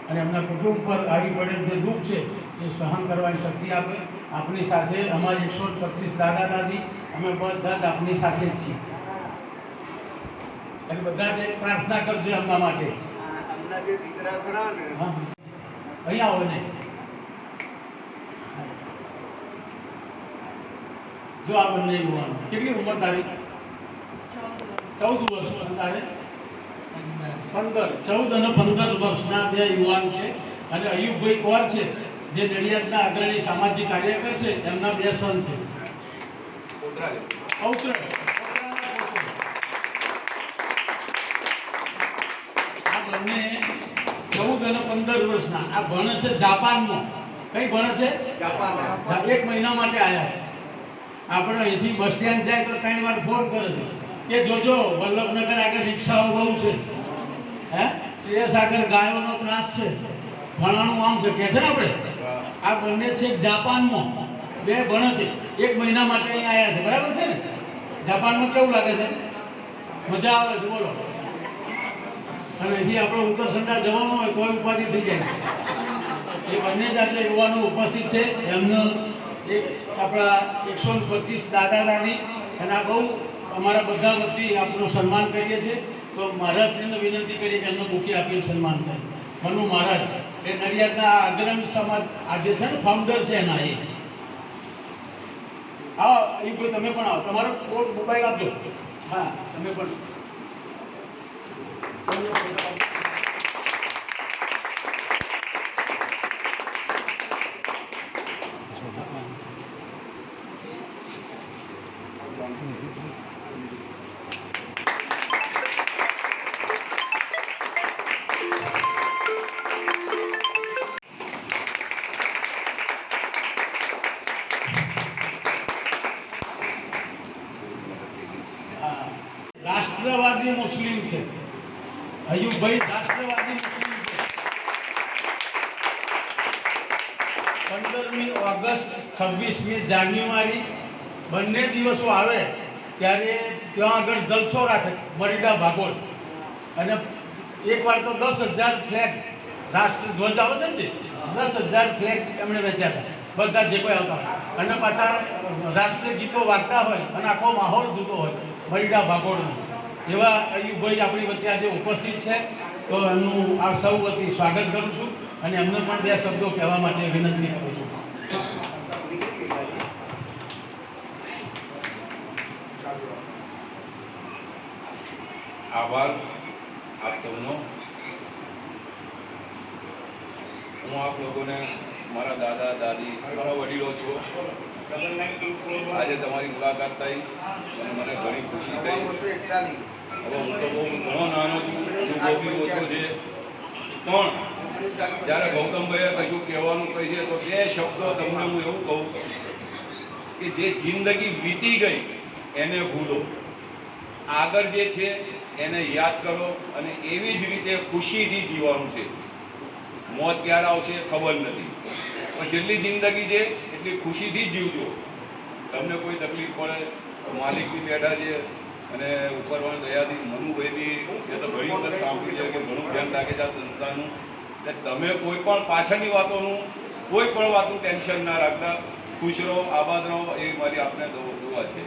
અને એમના કુટુંબ પર આવી પડેલ જે દુઃખ છે એ સહન કરવાની શક્તિ આપે. આપની સાથે અમારી 125 દાદા દાદી, અમે બધા જ આપની સાથે જ છીએ. અને બધા જ એક પ્રાર્થના કરજો એમના માટે. એમના જે દીકરા ખરા ને, અહીંયા આવો ને. જો આ બંને યુવાનો, કેટલી ઉંમર તારી? 14 વર્ષ. તારે 15. 14 અને 15 વર્ષના બે યુવાન છે. અને અયુબભાઈ કૌર છે જે નડિયાદના અગ્રણી સામાજિક કાર્યકર છે, એમના બે સન છે. આ બંને 14 અને 15 વર્ષના. આ ભણે છે જાપાનમાં. કઈ ભણે છે? જાપાનમાં. 1 મહિના માટે આવ્યા છે. આપણે અહીંથી બસ સ્ટેન્ડ જાય તો 3 વાર ફોન કરે છે કે જોજો વલ્લભનગર આગળ રિક્ષાઓ બહુ છે, હે શ્રેયસ આગળ ગાયોનો ત્રાસ છે, ફલાણું આમ છે કે છે ને આપણે. આ બંને છે જાપાનમાં, બે ભણે છે, 1 મહિના માટે અહીં આવ્યા છે. બરાબર છે ને? જાપાનમાં કેવું લાગે છે? મજા આવે છે? બોલો. અને અહીંથી આપણે ઉત્તરસંડા જવાનું હોય તો ઉપાધિ થઈ જાય. એ બંને જ આજે યુવાનો ઉપસ્થિત છે. એમનો આપણા 125 દાદા દાદી, અને આ બહુ અમારા બધા વતી આપણું સન્માન કરીએ છીએ. તો મહારાજશ્રીને વિનંતી કરીએ કે એમને મૂકી આપીએ સન્માન થાય. મનુ મહારાજ એ નડિયાદના અગ્રણી સમાજ આજે છે ને, ફાઉન્ડર છે એના. એ આવો એ ભાઈ, તમે પણ આવો. તમારો મોબાઈલ આપજો. હા, તમે પણ. રાષ્ટ્રવાદી મુસ્લિમ છે. અયુબભાઈ રાષ્ટ્રવાદી મુસ્લિમ છે. 15મી ઓગસ્ટ, 26મી જાન્યુઆરી બંને દિવસો આવે ત્યારે ત્યાં આગળ જલસો રાખે છે મરીડા ભાગોળ. અને એકવાર તો 10,000 ફ્લેગ, રાષ્ટ્રધ્વજ આવે છે ને, 10,000 ફ્લેગ એમણે વેચ્યા હતા, બધા જે કોઈ આવતા હોય. અને પાછા રાષ્ટ્રીય ગીતો વાગતા હોય અને આખો માહોલ જુદો હોય મરીડા ભાગોળનો. એવા અયુબભાઈ આપણી વચ્ચે આજે ઉપસ્થિત છે. તો એમનું આ સૌ વતી સ્વાગત કરું છું અને એમને પણ 2 શબ્દો કહેવા માટે વિનંતી કરું છું. આભાર આપ સૌનો. હું આપ લોકોને, મારા દાદા દાદી, મારા વડીલો છો, આજે તમારી મુલાકાત થઈ અને મને ઘણી ખુશી થઈ. હવે હું તો બહુ ઘણો નાનો છું, અનુભવ બી ઓછો છે, પણ જ્યારે ગૌતમભાઈએ કશું કહેવાનું કહી છે તો 2 શબ્દો તમને હું એવું કહું કે જે જિંદગી વીતી ગઈ એને ભૂલો, આગળ જે છે એને યાદ કરો અને એવી જ રીતે ખુશીથી જીવવાનું છે. મોત ક્યારે આવશે ખબર નથી, પણ જેટલી જિંદગી છે એટલી ખુશીથી જીવજો. તમને કોઈ તકલીફ પડે તો માલિક બી બેઠા છે અને ઉપરવાળી દયાથી મનુભાઈ બી એ તો ઘણી વખત સાંભળ્યું છે કે ઘણું ધ્યાન રાખે છે આ સંસ્થાનું. એટલે તમે કોઈ પણ પાછળની વાતોનું, કોઈ પણ વાતનું ટેન્શન ના રાખતા, ખુશ રહો, આબાદ રહો, એ મારી આપને દુઆ છે.